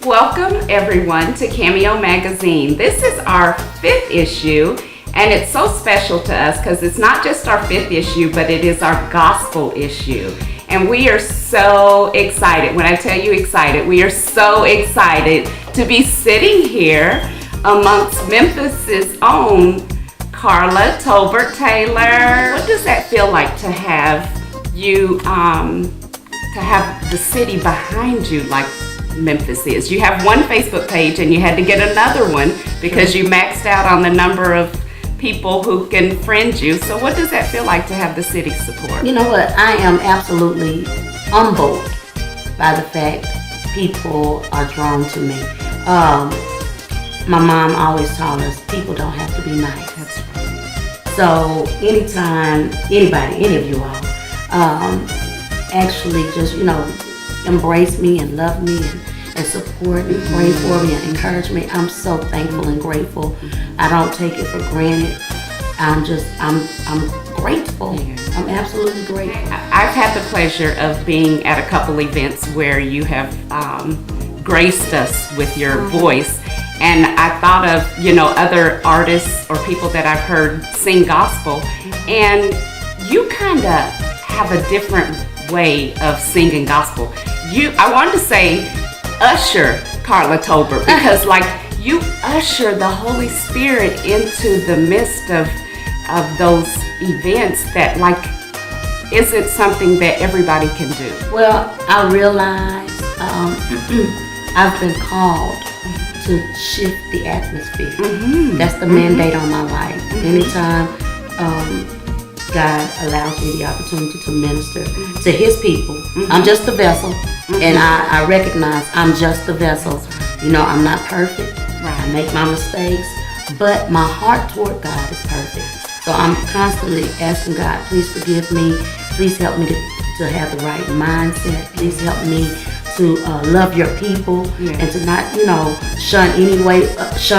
Welcome everyone to Cameo Magazine. This is our 5th issue, and it's so special to us because it's not just our 5th issue, but it is our gospel issue. And we are so excited. When I tell you excited, we are so excited to be sitting here amongst Memphis's own Carla Tolbert Taylor. What does that feel like to have you, to have the city behind you like Memphis is? You have one Facebook page and you had to get another one because you maxed out on the number of people who can friend you. So what does that feel like to have the city's support? You know what? I am absolutely humbled by the fact people are drawn to me. My mom always taught us people don't have to be nice. That's right. So anytime anybody, any of you all, actually just, embrace me and love me and support and pray for me and encourage me, I'm so thankful and grateful. I don't take it for granted. I'm grateful. I'm absolutely grateful. I've had the pleasure of being at a couple events where you have graced us with your voice. And I thought of, other artists or people that I've heard sing gospel, and you kind of have a different way of singing gospel. I wanted to say usher Carla Tolbert, because you usher the Holy Spirit into the midst of those events that isn't something that everybody can do. Well, I realize I've been called to shift the atmosphere. Mm-hmm. That's the mandate on my life. Mm-hmm. Anytime God allows me the opportunity to minister to His people, I'm just a vessel, and I recognize I'm just a vessel. I'm not perfect. Right. I make my mistakes, but my heart toward God is perfect. So I'm constantly asking God, please forgive me. Please help me to have the right mindset. Please help me to love your people and to not, shun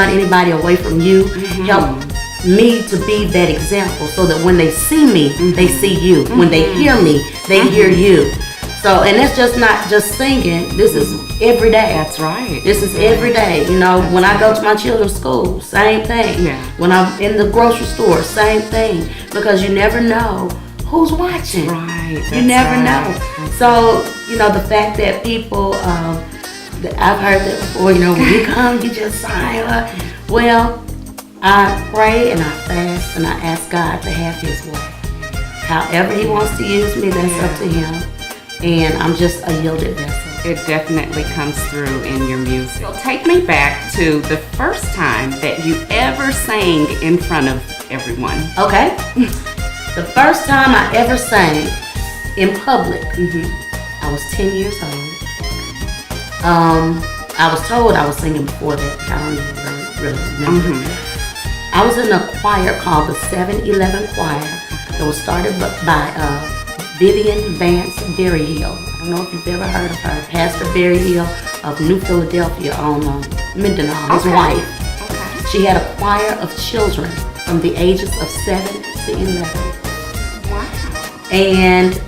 anybody away from you. Mm-hmm. Help me to be that example so that when they see me, they see you. Mm-hmm. When they hear me, they hear you. So, and that's just not just singing. This is every day. That's right. This is every day. When I go to my children's school, same thing. Yeah. When I'm in the grocery store, same thing. Because you never know who's watching. Right. You never know. So, the fact that people, I've heard that before, when you come, you just sign up. Well, I pray and I fast and I ask God to have His way. However He wants to use me, that's up to Him. And I'm just a yielded vessel. It definitely comes through in your music. So take me back to the first time that you ever sang in front of everyone. Okay. The first time I ever sang in public, I was 10 years old. I was told I was singing before that, but I don't even really remember. I was in a choir called the 711 Choir that was started by Vivian Vance Berryhill. I don't know if you've ever heard of her. Pastor Berryhill of New Philadelphia on Mindanao, his wife. Okay. She had a choir of children from the ages of 7 to 11. Wow. And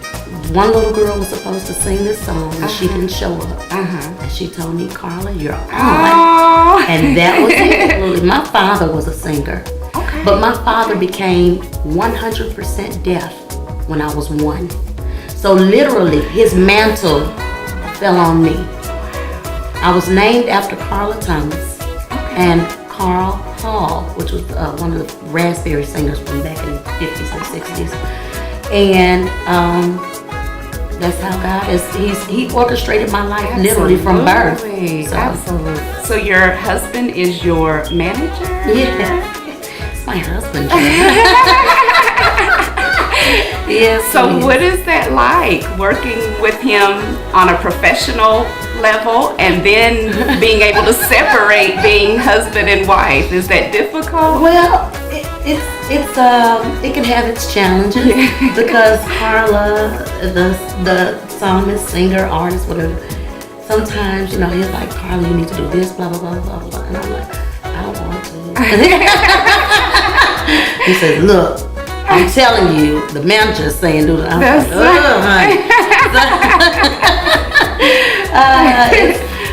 one little girl was supposed to sing this song, and she didn't show up. And she told me, Carla, you're on. Oh. And that was it. My father was a singer. Okay. But my father became 100% deaf when I was 1. So literally, his mantle fell on me. I was named after Carla Thomas and Carl Hall, which was one of the Raspberry singers from back in the 50s and 60s. And that's how God is. He orchestrated my life literally from birth. So. Absolutely. So your husband is your manager? Yeah, it's my husband. Yes. So what is that like, working with him on a professional level and then being able to separate being husband and wife? Is that difficult? Well, it can have its challenges because Carla, the psalmist, singer, artist, whatever, sometimes, he's like, Carla, you need to do this, blah, blah, blah, blah, blah. And I'm like, I don't want to. He said, look, I'm telling you, the manager's saying do that. I'm like, honey.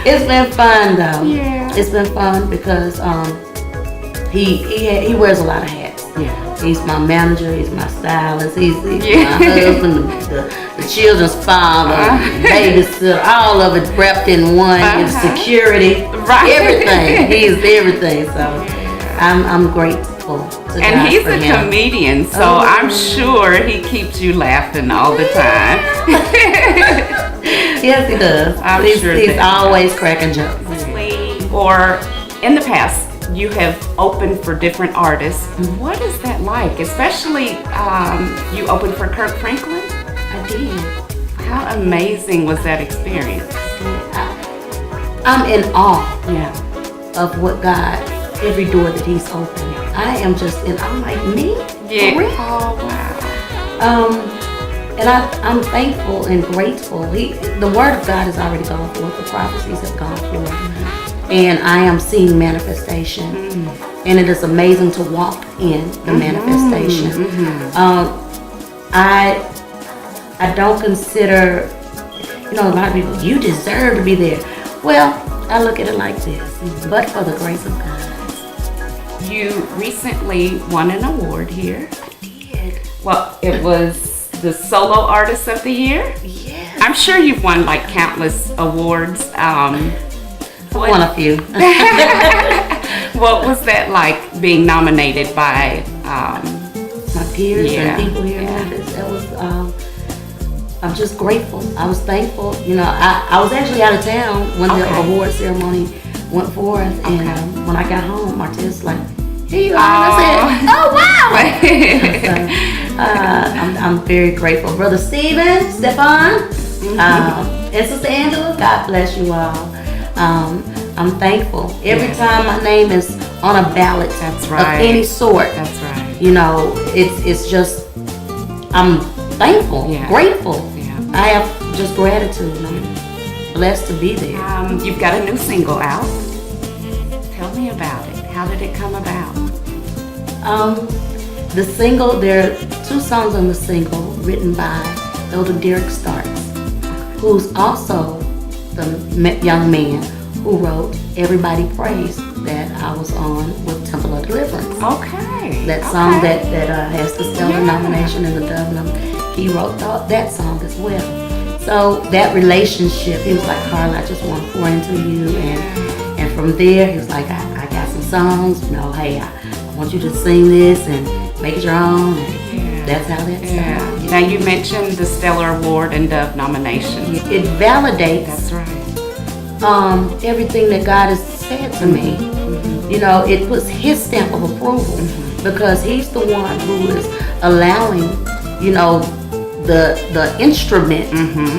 It's been fun though. Yeah. It's been fun because he wears a lot of hats. Yeah. He's my manager, he's my stylist, he's my Yeah. husband, the children's father, babysitter, all of it wrapped in one. It's security, Right. everything. He's everything. So I'm grateful to And God he's for a him. comedian, so Oh. I'm sure he keeps you laughing all the time. Yes, he does. I'm he's sure he's that- always cracking jokes. Or in the past, you have opened for different artists. What is that like? Especially you opened for Kirk Franklin. I did. How amazing was that experience? I'm in awe Yeah. of what God, every door that He's opened. I am just in awe, like me. Yeah. For real? Oh wow. And I'm thankful and grateful. The word of God has already gone forth. The prophecies have gone forth. And I am seeing manifestation. And it is amazing to walk in the manifestation. I don't consider, a lot of people, you deserve to be there. Well, I look at it like this, but for the grace of God. You recently won an award here. I did. Well, it was the Solo Artist of the Year. Yes. I'm sure you've won like countless awards. I won a few. What was that like being nominated by? My peers Yeah, and people here in yeah. Memphis. That was, I'm just grateful. I was thankful. I was actually out of town when the Okay. award ceremony went forth, and Okay. when I got home, Martez like, "Here you are." And I said, "Oh wow!" So, I'm very grateful, Brother Stephen, Stefan, and Sister Angela. God bless you all. I'm thankful every Yes. time my name is on a ballot That's of right. any sort. That's right. It's just, I'm thankful, Yeah. grateful. Yeah. I have just gratitude. I'm blessed to be there. You've got a new single out. Tell me about it. How did it come about? The single, there are 2 songs on the single written by Elder Derek Starks, who's also the young man who wrote Everybody Praise that I was on with Temple of Deliverance. Okay. That song Okay. that has the Stellar Yeah. nomination and the Dove nomination, he wrote that song as well. So that relationship, he was like, "Carla, I just want to pour into you," and from there, he was like, I got some songs, hey, I want you to sing this and make it your own. And Yeah. that's how that Yeah. started. Now you mentioned the Stellar Award and Dove nomination. It validates That's right. everything that God has said to me. It puts His stamp of approval because He's the one who is allowing, the instrument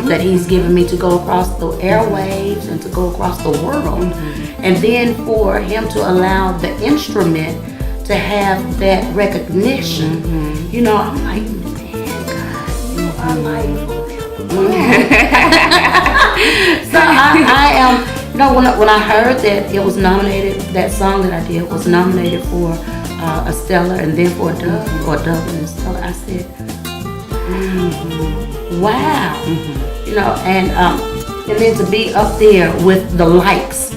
that He's given me to go across the airwaves and to go across the world. And then for Him to allow the instrument to have that recognition, I'm like, man, God, you are like, so I am, when I heard that it was nominated, that song that I did was nominated for a Stellar and then for a Dove, or Dove and a Stellar, I said, wow, and then to be up there with the likes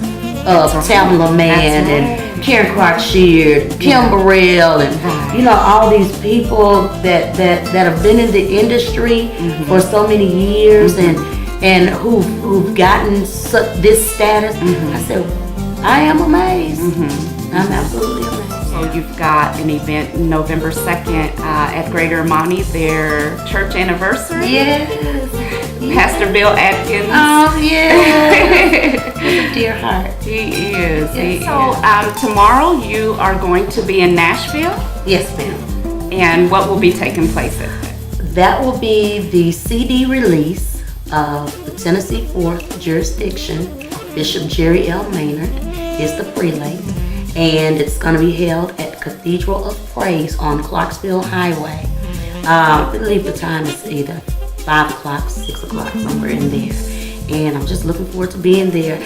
of Tamala Man and Karen Clark Sheard, Kim Burrell, and all these people that have been in the industry for so many years and who've gotten this status. I said, I am amazed. I'm absolutely amazed. So you've got an event November 2nd at Greater Amani, their church anniversary. Yes. Pastor Bill Atkins. Oh yeah. With a dear heart. He is. Yes. So tomorrow you are going to be in Nashville, Yes, ma'am. and what will be taking place at that? That will be the CD release of the Tennessee 4th Jurisdiction. Bishop Jerry L. Maynard is the prelate, and it's going to be held at Cathedral of Praise on Clarksville Highway. I believe the time is either 5 o'clock, 6 o'clock, somewhere in there. And I'm just looking forward to being there.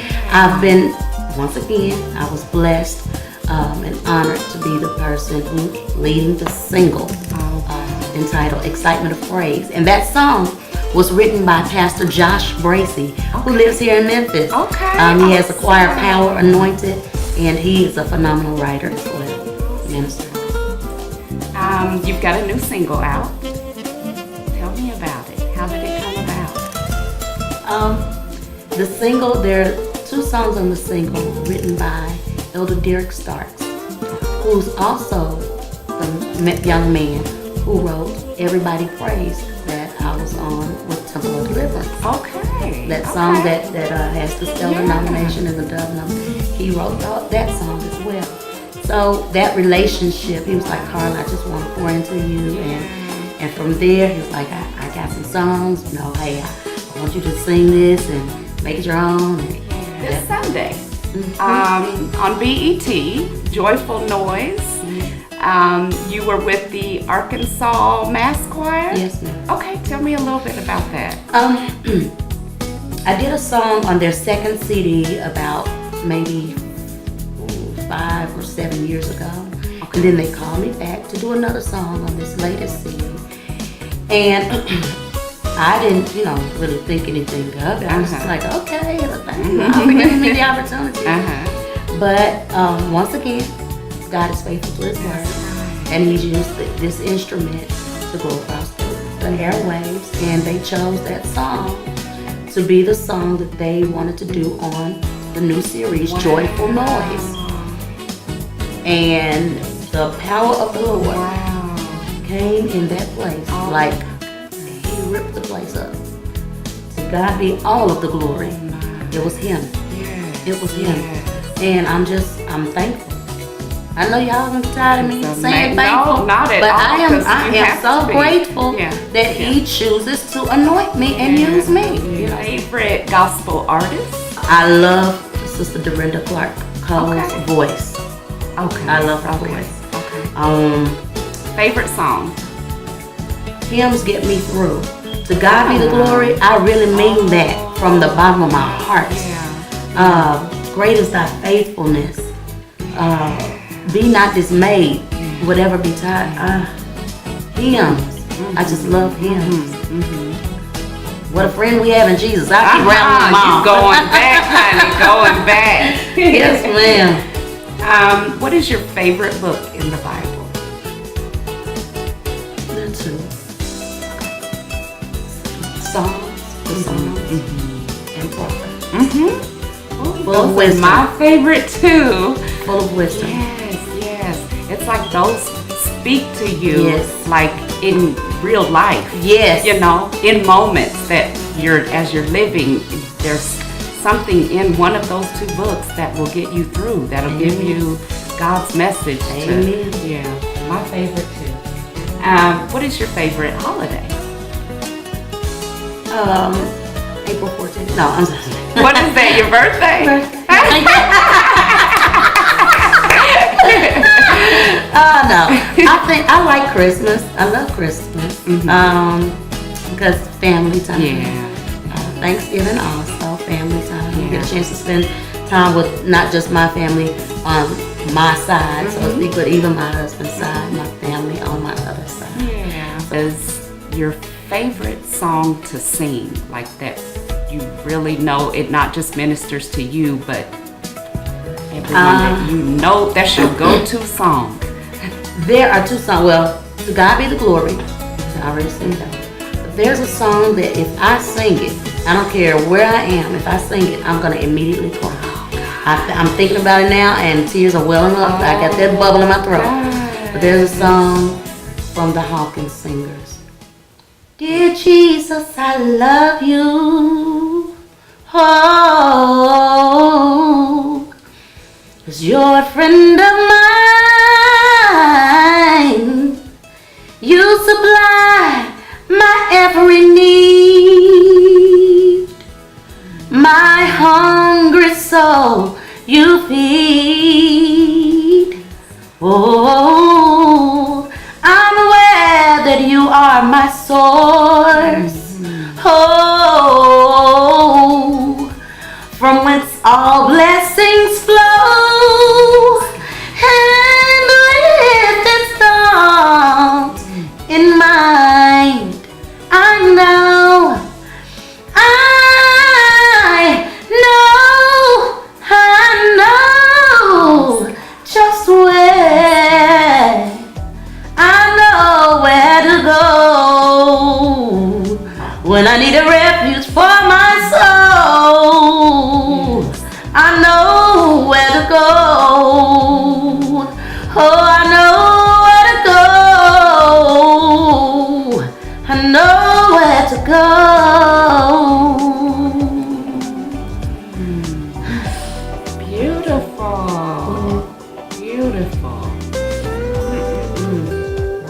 Once again, I was blessed and honored to be the person who's leading the single entitled Excitement of Praise. And that song was written by Pastor Josh Bracey, who lives here in Memphis. Okay. He has a choir, Power Anointed, and he is a phenomenal writer as well. Minister. You've got a new single out. Tell me about it. How did it come about? The single, there are 2 songs on the single written by Elder Derek Starks, who's also the young man who wrote Everybody Praise that I was on with Temple of Deliverance. Okay. That song that has the Stellar nomination and the Dove nomination. He wrote that song as well. So that relationship, he was like, Carla, I just want to pour into you. And from there, he was like, I got some songs. You know, hey, I want you to sing this and make it your own. This Sunday on BET, Joyful Noise. You were with the Arkansas Mass Choir? Yes, ma'am. Okay, tell me a little bit about that. I did a song on their second CD about maybe 5 or 7 years ago. Okay. And then they called me back to do another song on this latest CD. And I didn't, really think anything of it. I was just like, okay, thank you for giving me the opportunity. But once again, God is faithful to His word, and He's used this instrument to go across the airwaves, and they chose that song to be the song that they wanted to do on the new series, Joyful Noise. And the power of the Lord came in that place, like He ripped the place up. To God be all of the glory. It was Him. It was Him. And I'm thankful. I know y'all are tired of me saying thankful, no, not at but all, I am so grateful that He chooses to anoint me and use me. Favorite gospel artist? I love Sister Dorinda Clark Cole's voice. Okay. I love her voice. Okay. Favorite song? Hymns get me through. To God be the glory. I really mean that from the bottom of my heart. Great is Thy faithfulness. Be not dismayed, whatever betide. Hymns. I just love hymns. What a friend we have in Jesus. I keep rounding them all. Going back, honey, going back. Yes, ma'am. What is your favorite book in the Bible? There are 2. Psalms, and Proverbs. Full of wisdom. My favorite too. Full of wisdom. Yes. It's like those speak to you, like in real life. Yes. In moments that as you're living, there's something in one of those 2 books that will get you through. That'll give you God's message. Amen. My favorite too. What is your favorite holiday? April 14th. No, I'm sorry. What is that? Your birthday? No. I like Christmas. I love Christmas. Because family time. Thanksgiving also, family time. You get a chance to spend time with not just my family on my side, so to speak, but even my husband's side, my family on my other side. Is your favorite song to sing, like that you really know it not just ministers to you, but everyone that that's your go-to song? There are 2 songs. Well, To God Be the Glory. I already sang that. But there's a song that if I sing it, I don't care where I am, if I sing it, I'm going to immediately cry. I'm thinking about it now and tears are welling up. I got that bubble in my throat. But there's a song from the Hawkins Singers. Dear Jesus, I love you. Oh, 'cause you're a friend of mine. You supply my every need. My hungry soul you feed. Oh, I'm aware that you are my source. Oh, from whence all blessings flow. And with this thought in mind, I know When I need a refuge for my soul, I know where to go. Oh, I know where to go. I know where to go. Beautiful. Beautiful.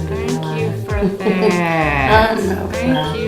Thank you for that. No Thank problem.